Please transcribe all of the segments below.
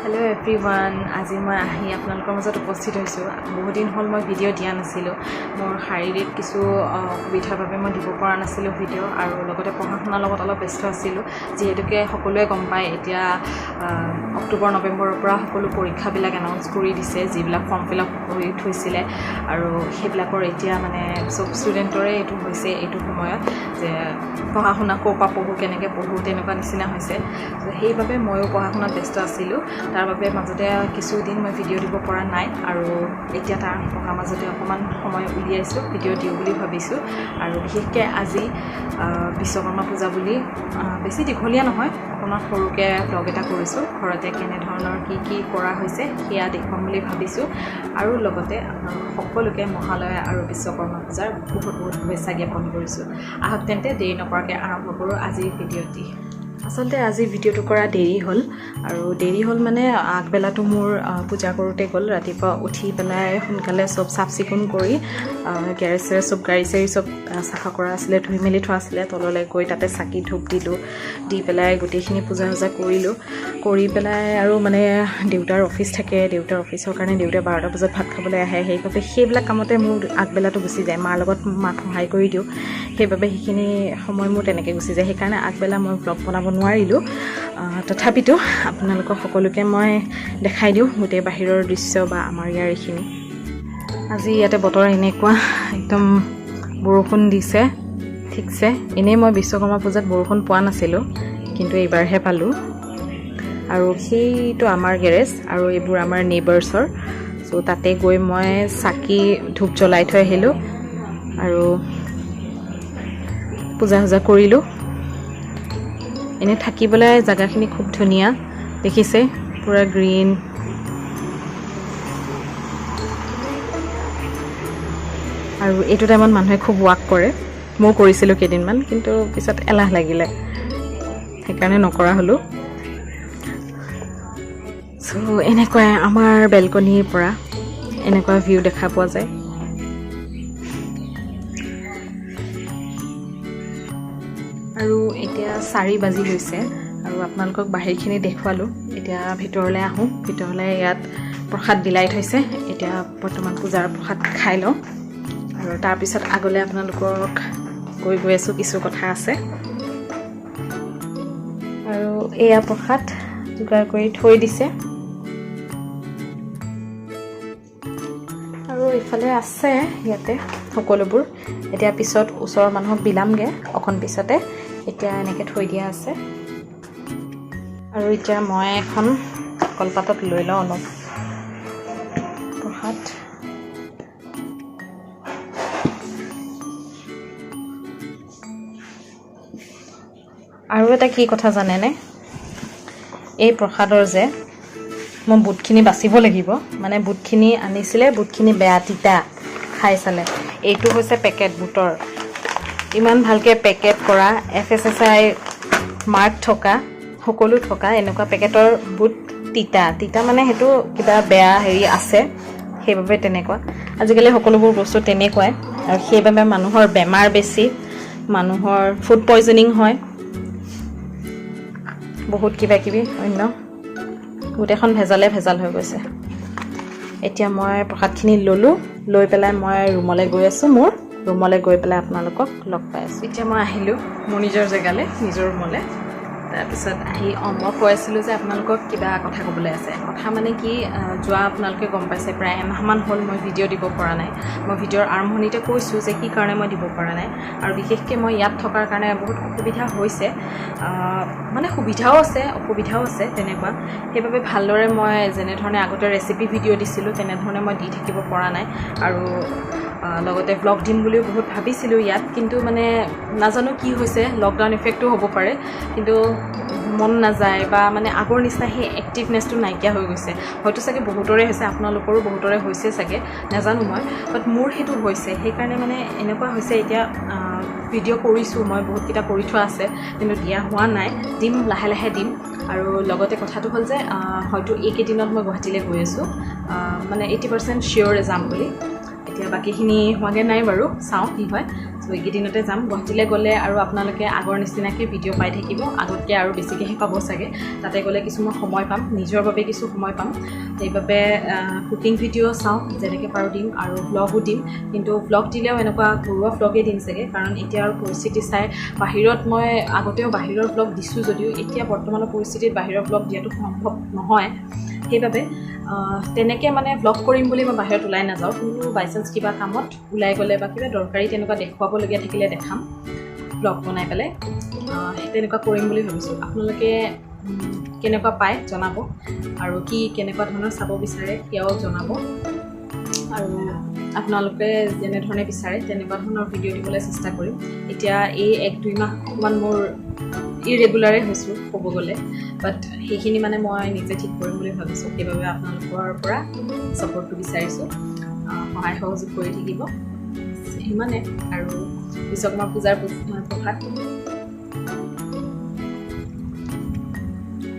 Hello everyone, আজি মই আহি আপোনালোকৰ মাজত উপস্থিত হৈছো। বহু দিন হ'ল মই ভিডিও দিয়া নাছিলো। মোৰ শাৰীৰিক কিছু অসুবিধাৰ বাবে মই দিব পৰা নাছিলো ভিডিও আৰু লগতে পঢ়া-শুনাৰ লগত অলপ ব্যস্ত আছিলো। যেহেতুকে সকলোৱে গম পায় এতিয়া অক্টোবৰ নৱেম্বৰৰ পৰা সকলো পৰীক্ষাবিলাক এনাউন্স কৰি দিছে, যিবিলাক ফৰ্ম ফিল আপ কৰি থৈছিলে আৰু সেইবিলাকৰ এতিয়া মানে সব ষ্টুডেণ্টৰে এইটো হৈছে এইটো সময়ত যে পঢ়া-শুনা ক'ৰপৰা পঢ়ো কেনেকৈ পঢ়ো তেনেকুৱা নিচিনা হৈছে। সেইবাবে ময়ো পঢ়া-শুনাত ব্যস্ত আছিলো। তাৰ বাবে মাজতে কিছুদিন মই ভিডিও দিব পৰা নাই আৰু এতিয়া তাৰ পঢ়াৰ মাজতে অকণমান সময় উলিয়াইছোঁ ভিডিও দিওঁ বুলি ভাবিছোঁ। আৰু বিশেষকৈ আজি বিশ্বকৰ্মা পূজা বুলি বেছি দীঘলীয়া নহয়, অকণমান সৰুকৈ ব্লগ এটা কৰিছোঁ। ঘৰতে কেনেধৰণৰ কি কৰা হৈছে সেয়া দেখুৱাম বুলি ভাবিছোঁ আৰু লগতে সকলোকে মহালয়া আৰু বিশ্বকৰ্মা পূজাৰ বহুত শুভেচ্ছা জ্ঞাপন কৰিছোঁ। আহক তেন্তে দেৰি নকৰাকৈ আৰম্ভ কৰোঁ আজিৰ ভিডিঅ'টি। আচলতে আজি ভিডিঅ'টো কৰা দেৰি হ'ল আৰু দেৰি হ'ল মানে আগবেলাটো মোৰ পূজা কৰোঁতে গ'ল। ৰাতিপুৱা উঠি পেলাই সোনকালে চব চাফ চিকুণ কৰি গেৰেজ চেৰেজ চব গাড়ী চাড়ী চব চাফা কৰা আছিলে, ধুই মেলি থোৱা আছিলে। তললৈ গৈ তাতে চাকি ধূপ দিলোঁ, দি পেলাই গোটেইখিনি পূজা চূজা কৰিলোঁ। কৰি পেলাই আৰু মানে দেউতাৰ অফিচ থাকে, দেউতাৰ অফিচৰ কাৰণে দেউতাই 12টা বজাত ভাত খাবলৈ আহে। সেইবাবে সেইবিলাক কামতে মোৰ আগবেলাটো গুচি যায়। মাৰ লগত মাক সহায় কৰি দিওঁ, সেইবাবে সেইখিনি সময় মোৰ তেনেকৈ গুচি যায়। সেইকাৰণে আগবেলা মই ব্লগ বনাব নোৱাৰিলোঁ। তথাপিতো আপোনালোকক সকলোকে মই দেখাই দিওঁ গোটেই বাহিৰৰ দৃশ্য বা আমাৰ ইয়াৰ এইখিনি। আজি ইয়াতে বতৰ এনেকুৱা, একদম বৰষুণ দিছে ঠিকছে। এনেই মই বিশ্বকৰ্মা পূজাত বৰষুণ পোৱা নাছিলোঁ, কিন্তু এইবাৰহে পালোঁ। আৰু সেইটো আমাৰ গেৰেজ আৰু এইবোৰ আমাৰ নেইবাৰ্ছৰ। চ' তাতে গৈ মই চাকি ধূপ জ্বলাই থৈ আহিলোঁ আৰু পূজা চূজা কৰিলোঁ। এনেই থাকিবলৈ জেগাখিনি খুব ধুনীয়া, দেখিছে পুৰা গ্ৰীণ। আৰু এইটো টাইমত মানুহে খুব ৱাক কৰে, মই কৰিছিলোঁ কেইদিনমান, কিন্তু পিছত এলাহ লাগিলে সেইকাৰণে নকৰা হ'লোঁ। চ' এনেকুৱাই আমাৰ বেলকনিৰ পৰা এনেকুৱা ভিউ দেখা পোৱা যায়। আৰু এতিয়া 4 বাজি গৈছে আৰু আপোনালোকক বাহিৰখিনি দেখুৱালোঁ। এতিয়া ভিতৰলৈ আহোঁ। ভিতৰলৈ ইয়াত প্ৰসাদ বিলাই থৈছে। এতিয়া বৰ্তমান পূজাৰ প্ৰসাদ খাই লওঁ আৰু তাৰপিছত আগলৈ আপোনালোকক গৈ আছোঁ, কিছু কথা আছে। আৰু এয়া প্ৰসাদ যোগাৰ কৰি থৈ দিছে আৰু ইফালে আছে ইয়াতে সকলোবোৰ। এতিয়া পিছত ওচৰৰ মানুহক বিলামগৈ অকণ পিছতে। এতিয়া এনেকৈ থৈ দিয়া আছে আৰু এতিয়া মই এখন কলপাতত লৈ লওঁ অলপ প্ৰসাদ। আৰু এটা কি কথা জানেনে, এই প্ৰসাদৰ যে মই বুটখিনি বাচিব লাগিব। মানে বুটখিনি আনিছিলে, বুটখিনি বেয়া তিতা খাই চালে। এইটো হৈছে পেকেট বুটৰ, ইমান ভালকৈ পেকেট কৰা, FSSAI মাৰ্ক থকা, সকলো থকা এনেকুৱা পেকেটৰ বুট তিতা মানে সেইটো কিবা বেয়া হেৰি আছে, সেইবাবে তেনেকুৱা। আজিকালি সকলোবোৰ বস্তু তেনেকুৱাই আৰু সেইবাবে মানুহৰ বেমাৰ বেছি, মানুহৰ ফুড পয়জনিং হয়, বহুত কিবা কিবি অন্য গোটেইখন ভেজাল হৈ গৈছে। এতিয়া মই প্ৰসাদখিনি ল'লোঁ, লৈ পেলাই মই ৰুমলৈ গৈ আছোঁ। মোৰ ৰুমলৈ গৈ পেলাই আপোনালোকক লগ পাই আছোঁ। এতিয়া মই আহিলোঁ মোৰ নিজৰ জেগালৈ, নিজৰ ৰুমলৈ। তাৰপিছত আহি মই কৈ আছিলোঁ যে আপোনালোকক কিবা কথা ক'বলৈ আছে। কথা মানে কি, যোৱা আপোনালোকে গম পাইছে প্ৰায় এমাহমান হ'ল মই ভিডিঅ' দিব পৰা নাই। মই ভিডিঅ'ৰ আৰম্ভণিতে কৈছোঁ যে কি কাৰণে মই দিব পৰা নাই। আৰু বিশেষকৈ মই ইয়াত থকাৰ কাৰণে বহুত অসুবিধা হৈছে, মানে সুবিধাও আছে অসুবিধাও আছে তেনেকুৱা। সেইবাবে ভালদৰে মই যেনেধৰণে আগতে ৰেচিপি ভিডিঅ' দিছিলোঁ তেনেধৰণে মই দি থাকিব পৰা নাই। আৰু লগতে ব্লগ দিম বুলিও বহুত ভাবিছিলোঁ ইয়াত, কিন্তু মানে নাজানো কি হৈছে, লকডাউন ইফেক্টো হ'ব পাৰে, কিন্তু মন নাযায় বা মানে আগৰ নিচিনা সেই এক্টিভনেছটো নাইকিয়া হৈ গৈছে। হয়তো চাগে বহুতৰে হৈছে, আপোনালোকৰো বহুতৰে হৈছে চাগে, নাজানো মই, বাট মোৰ সেইটো হৈছে। সেইকাৰণে মানে এনেকুৱা হৈছে এতিয়া ভিডিঅ' কৰিছোঁ মই, বহুতকেইটা কৰি থোৱা আছে, কিন্তু দিয়া হোৱা নাই। দিম, লাহে লাহে দিম। আৰু লগতে কথাটো হ'ল যে হয়তো এইকেইদিনত মই গুৱাহাটীলৈ গৈ আছোঁ, মানে 80% চিয়'ৰ যাম বুলি। এতিয়া বাকীখিনি হোৱাগৈ নাই বাৰু, চাওঁ কি হয়। সো এইকেইদিনতে যাম গুৱাহাটীলৈ গ'লে আৰু আপোনালোকে আগৰ নিচিনাকৈ ভিডিঅ' পাই থাকিব আগতকৈ আৰু বেছিকৈহে পাব চাগে তাতে গ'লে কিছুমান সময় পাম নিজৰ বাবে কিছু সময় পাম সেইবাবে কুকিং ভিডিঅ' চাওঁ যেনেকৈ পাৰোঁ দিম আৰু ভ্লগো দিম কিন্তু ভ্লগ দিলেও এনেকুৱা ঘৰুৱা ভ্লগেই দিম চাগে কাৰণ এতিয়া আৰু পৰিস্থিতি চাই বাহিৰত মই আগতেও বাহিৰৰ ভ্লগ দিছোঁ যদিও এতিয়া বৰ্তমানৰ পৰিস্থিতিত বাহিৰৰ ভ্লগ দিয়াটো সম্ভৱ নহয় সেইবাবে তেনেকৈ মানে ভ্লগ কৰিম বুলি মই বাহিৰত ওলাই নাযাওঁ কিন্তু বাই চান্স কিবা কামত ওলাই গ'লে বা কিবা দৰকাৰী তেনেকুৱা দেখুৱাবলগীয়া থাকিলে দেখাম ভ্লগ বনাই পেলাই তেনেকুৱা কৰিম বুলি ভাবিছোঁ আপোনালোকে কেনেকুৱা পায় জনাব আৰু কি কেনেকুৱা ধৰণৰ চাব বিচাৰে সেয়াও জনাব আৰু আপোনালোকে যেনেধৰণে বিচাৰে তেনেকুৱা ধৰণৰ ভিডিঅ' দিবলৈ চেষ্টা কৰিম এতিয়া এই 1-2 মাহ অকণমান মোৰ ইৰেগুলাৰে হৈছোঁ ক'ব গ'লে বাট সেইখিনি মানে মই নিজে ঠিক কৰিম বুলি ভাবিছোঁ সেইবাবে আপোনালোকৰ পৰা ছাপৰ্টটো বিচাৰিছোঁ সহায় সহযোগ কৰি থাকিব সিমানে আৰু বিশ্বকৰ্মা পূজাৰ প্ৰসাদ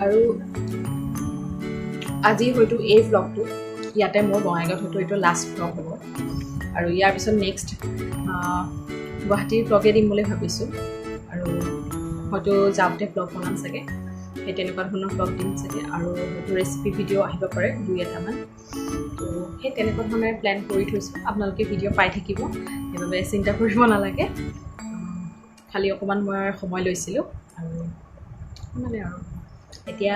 আৰু আজি হয়তো এই ভ্লগটো ইয়াতে মোৰ বঙাইগাঁৱত হয়তো এইটো লাষ্ট ভ্লগ হ'ব আৰু ইয়াৰ পিছত নেক্সট গুৱাহাটীৰ ভ্লগে দিম বুলি ভাবিছোঁ আৰু হয়তো যাওঁতে ভ্লগ বনাম চাগে সেই তেনেকুৱা ধৰণৰ ভ্লগ দিম চাগে আৰু হয়তো ৰেচিপি ভিডিঅ' আহিব পাৰে 2-এটামান তো সেই তেনেকুৱা ধৰণে প্লেন কৰি থৈছোঁ আপোনালোকে ভিডিঅ' পাই থাকিব সেইবাবে চিন্তা কৰিব নালাগে খালি অকণমান মই সময় লৈছিলোঁ আৰু মানে আৰু এতিয়া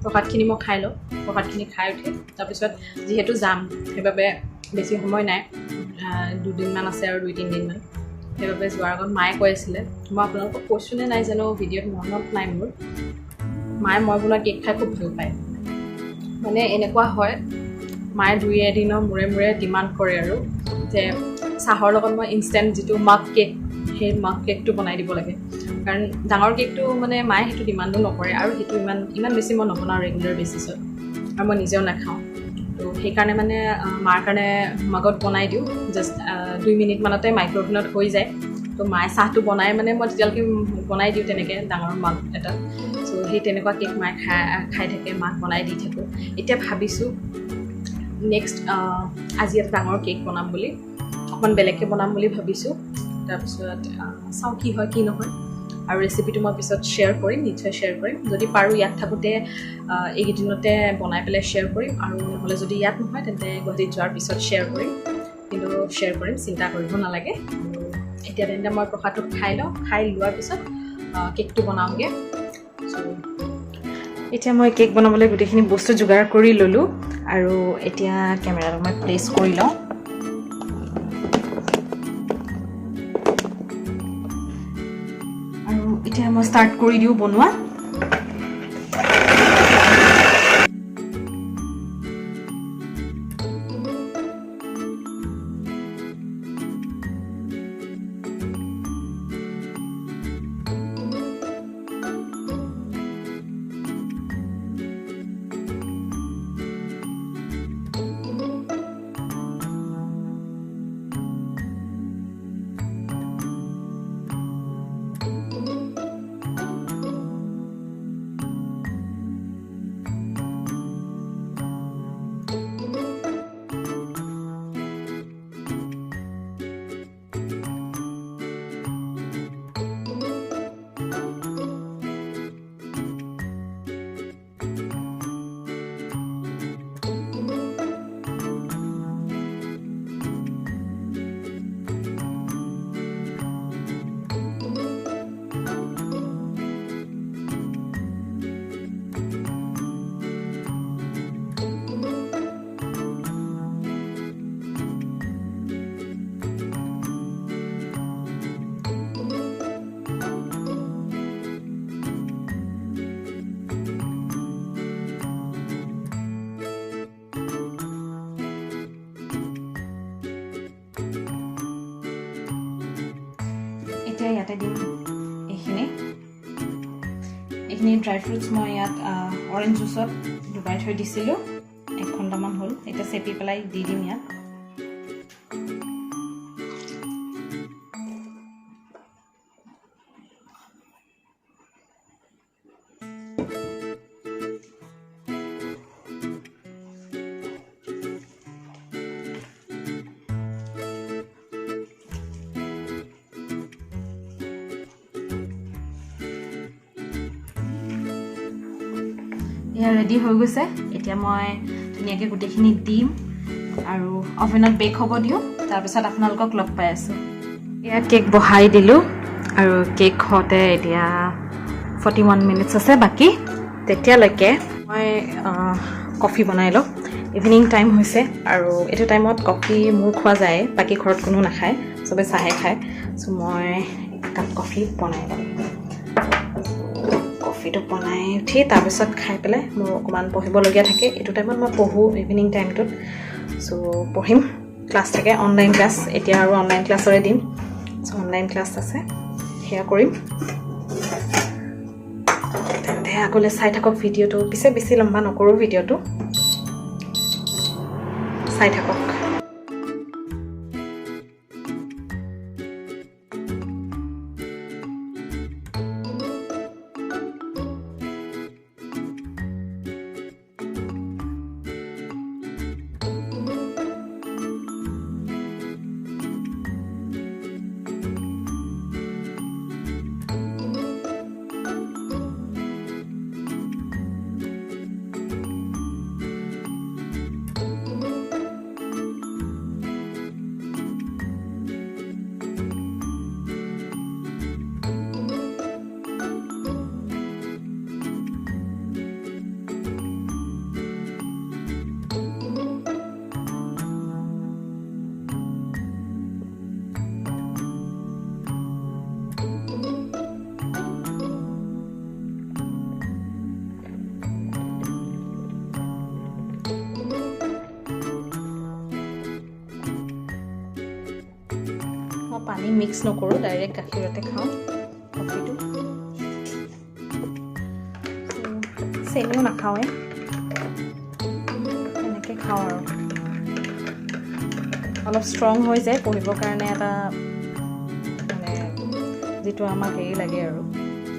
প্ৰসাদখিনি মই খাই লওঁ প্ৰসাদখিনি খাই উঠি তাৰপিছত যিহেতু যাম সেইবাবে বেছি সময় নাই 2 দিনমান আছে আৰু 2-3 দিনমান সেইবাবে যোৱাৰ আগত মায়ে কৈ আছিলে মই আপোনালোকক কৈছোঁনে নাই জানো ভিডিঅ'ত মনত নাই মোৰ মায়ে মই বনোৱা কেক খাই খুব ভাল পায় মানে এনেকুৱা হয় মায়ে 2 এদিনৰ মূৰে মূৰে ডিমাণ্ড কৰে আৰু যে চাহৰ লগত মই ইনষ্টেণ্ট যিটো মাক কেক সেই মাক কেকটো বনাই দিব লাগে কাৰণ ডাঙৰ কেকটো মানে মায়ে সেইটো ডিমাণ্ডো নকৰে আৰু সেইটো ইমান বেছি মই নবনাওঁ ৰেগুলাৰ বেচিছত আৰু মই নিজেও নাখাওঁ তো সেইকাৰণে মানে মাৰ কাৰণে মগত বনাই দিওঁ জাষ্ট 2 মিনিটমানতে মাইক্ৰ'ৱেভত হৈ যায় তো মায়ে চাহটো বনাই মানে মই তেতিয়ালৈকে বনাই দিওঁ তেনেকৈ ডাঙৰ মাক এটা চ' সেই তেনেকুৱা কেক মায়ে খাই থাকে মাক বনাই দি থাকোঁ এতিয়া ভাবিছোঁ নেক্সট আজি এটা ডাঙৰ কেক বনাম বুলি অকণমান বেলেগকৈ বনাম বুলি ভাবিছোঁ তাৰপিছত চাওঁ কি হয় কি নহয় আৰু ৰেচিপিটো মই পিছত শ্বেয়াৰ কৰিম নিশ্চয় শ্বেয়াৰ কৰিম যদি পাৰোঁ ইয়াত থাকোঁতে এইকেইদিনতে বনাই পেলাই শ্বেয়াৰ কৰিম আৰু নহ'লে যদি ইয়াত নহয় তেন্তে গুৱাহাটীত যোৱাৰ পিছত শ্বেয়াৰ কৰিম কিন্তু শ্বেয়াৰ কৰিম চিন্তা কৰিব নালাগে এতিয়া তেন্তে মই প্ৰসাদটো খাই লওঁ খাই লোৱাৰ পিছত কেকটো বনাওঁগৈ এতিয়া মই কেক বনাবলৈ গোটেইখিনি বস্তু যোগাৰ কৰি ল'লোঁ আৰু এতিয়া কেমেৰাটো মই প্লেচ কৰি লওঁ আৰু এতিয়া মই ষ্টাৰ্ট কৰি দিওঁ বনোৱা এতিয়া ইয়াতে দিম এইখিনি ড্ৰাই ফ্ৰুটছ মই ইয়াত অৰেঞ্জ জুচত ডুবাই থৈ দিছিলোঁ 1 ঘণ্টামান হ'ল এতিয়া চেপি পেলাই দি দিম ইয়াত এয়া ৰেডি হৈ গৈছে এতিয়া মই ধুনীয়াকৈ গোটেইখিনি দিম আৰু অভেনত বেক হ'ব দিওঁ তাৰপিছত আপোনালোকক লগ পাই আছোঁ এয়া কেক বহাই দিলোঁ আৰু কেক হওঁতে এতিয়া 41 মিনিটছ আছে বাকী তেতিয়ালৈকে মই কফি বনাই লওঁ ইভিনিং টাইম হৈছে আৰু এইটো টাইমত কফি মোৰ খোৱা যায় বাকী ঘৰত কোনো নাখায় চবে চাহে খায় চ' মই একাপ কফি বনাই লওঁ কফিটো বনাই উঠি তাৰপিছত খাই পেলাই মোৰ অকণমান পঢ়িবলগীয়া থাকে এইটো টাইমত মই পঢ়োঁ ইভিনিং টাইমটোত চ' পঢ়িম ক্লাছ থাকে অনলাইন ক্লাছ এতিয়া আৰু অনলাইন ক্লাছৰে দিম চ' অনলাইন ক্লাছ আছে সেয়া কৰিম তেন্তে আগলৈ চাই থাকক ভিডিঅ'টো পিছে বেছি লম্বা নকৰোঁ ভিডিঅ'টো চাই থাকক পানী মিক্স নকৰোঁ ডাইৰেক্ট গাখীৰতে খাওঁ কফিটো চেনিও নাখাওঁৱে এনেকৈ খাওঁ আৰু অলপ ষ্ট্ৰং হৈ যায় পঢ়িবৰ কাৰণে এটা মানে যিটো আমাক হেৰি লাগে আৰু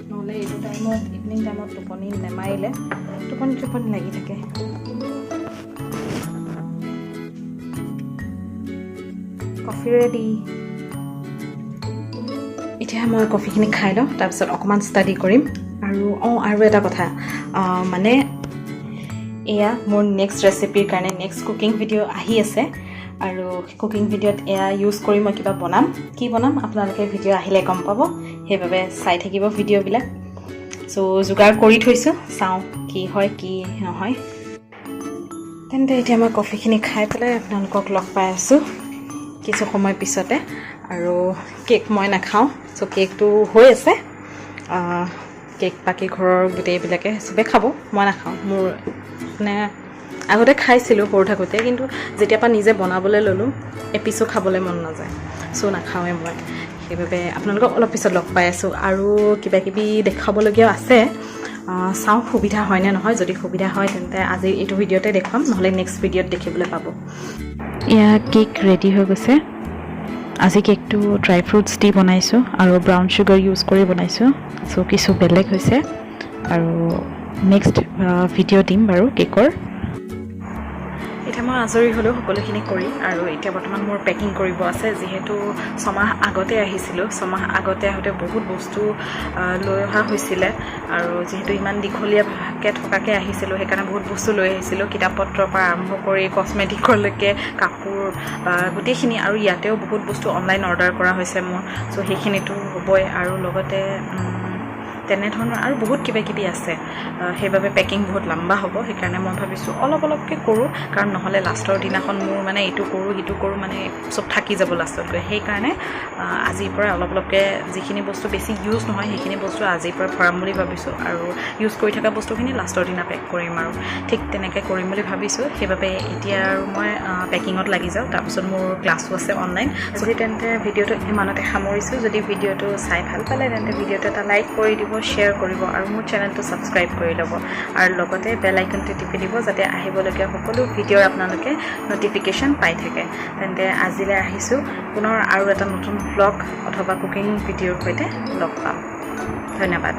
নহ'লে এইটো টাইমত ইভিনিং টাইমত টোপনি নেমাৰিলে টোপনি লাগি থাকে কফি ৰেডি এতিয়া মই কফিখিনি খাই লওঁ তাৰপিছত অকণমান ষ্টাডি কৰিম আৰু এটা কথা মানে এয়া মোৰ নেক্সট ৰেচিপিৰ কাৰণে নেক্সট কুকিং ভিডিঅ' আহি আছে আৰু কুকিং ভিডিঅ'ত এয়া ইউজ কৰি মই কিবা বনাম কি বনাম আপোনালোকে ভিডিঅ' আহিলে গম পাব সেইবাবে চাই থাকিব ভিডিঅ'বিলাক চ' যোগাৰ কৰি থৈছোঁ চাওঁ কি হয় কি নহয় তেন্তে এতিয়া মই কফিখিনি খাই পেলাই আপোনালোকক লগ পাই আছোঁ কিছু সময় পিছতে আৰু কেক মই নাখাওঁ চ' কেকটো হৈ আছে কেক বাকী ঘৰৰ গোটেইবিলাকে চবে খাব মই নাখাওঁ মোৰ মানে আগতে খাইছিলোঁ সৰু থাকোঁতে কিন্তু যেতিয়াৰ পৰা নিজে বনাবলৈ ল'লোঁ এপিছো খাবলৈ মন নাযায় চ' নাখাওঁৱে মই সেইবাবে আপোনালোকক অলপ পিছত লগ পাই আছোঁ আৰু কিবাকিবি দেখাবলগীয়া আছে চাওঁ সুবিধা হয়নে নহয় যদি সুবিধা হয় তেন্তে আজি এইটো ভিডিঅ'তে দেখুৱাম নহ'লে নেক্সট ভিডিঅ'ত দেখিবলৈ পাব এয়া কেক ৰেডি হৈ গৈছে আজি কেকটো ড্ৰাই ফ্ৰুটছ দি বনাইছোঁ আৰু ব্ৰাউন চুগাৰ ইউজ কৰি বনাইছোঁ চ' কিছু বেলেগ হৈছে আৰু নেক্সট ভিডিঅ' দিম বাৰু কেকৰ এতিয়া মই আজৰি হ'লেও সকলোখিনি কৰি আৰু এতিয়া বৰ্তমান মোৰ পেকিং কৰিব আছে যিহেতু ছমাহ আগতে আহিছিলোঁ ছমাহ আগতে আহোঁতে বহুত বস্তু লৈ অহা হৈছিলে আৰু যিহেতু ইমান দীঘলীয়াকৈ থকাকৈ আহিছিলোঁ সেইকাৰণে বহুত বস্তু লৈ আহিছিলোঁ কিতাপ পত্ৰৰ পৰা আৰম্ভ কৰি কছমেটিকলৈকে কাপোৰ গোটেইখিনি আৰু ইয়াতেও বহুত বস্তু অনলাইন অৰ্ডাৰ কৰা হৈছে মোৰ চ' সেইখিনিতো হ'বই আৰু লগতে তেনেধৰণৰ আৰু বহুত কিবাকিবি আছে সেইবাবে পেকিং বহুত লম্বা হ'ব সেইকাৰণে মই ভাবিছোঁ অলপকৈ কৰোঁ কাৰণ নহ'লে লাষ্টৰ দিনাখন মোৰ মানে এইটো কৰোঁ সিটো কৰোঁ মানে চব থাকি যাব লাষ্টত গৈ সেইকাৰণে আজিৰ পৰা অলপকৈ যিখিনি বস্তু বেছি ইউজ নহয় সেইখিনি বস্তু আজিৰ পৰা ভৰাম বুলি ভাবিছোঁ আৰু ইউজ কৰি থকা বস্তুখিনি লাষ্টৰ দিনা পেক কৰিম আৰু ঠিক তেনেকৈ কৰিম বুলি ভাবিছোঁ সেইবাবে এতিয়া আৰু মই পেকিঙত লাগি যাওঁ তাৰপিছত মোৰ ক্লাছো আছে অনলাইন যদি তেন্তে ভিডিঅ'টো ইমানতে সামৰিছোঁ যদি ভিডিঅ'টো চাই ভাল পালে তেন্তে ভিডিঅ'টো এটা লাইক কৰি দিব শ্বেয়াৰ কৰিব আৰু মোৰ চেনেলটো ছাবস্ক্ৰাইব কৰি ল'ব আৰু লগতে বেল আইকনটো টিপি দিব যাতে আহিবলগীয়া সকলো ভিডিঅ'ৰ আপোনালোকে ন'টিফিকেশ্যন পাই থাকে তেন্তে আজিলৈ আহিছোঁ পুনৰ আৰু এটা নতুন ব্লগ অথবা কুকিং ভিডিঅ'ৰ সৈতে লগ পাম ধন্যবাদ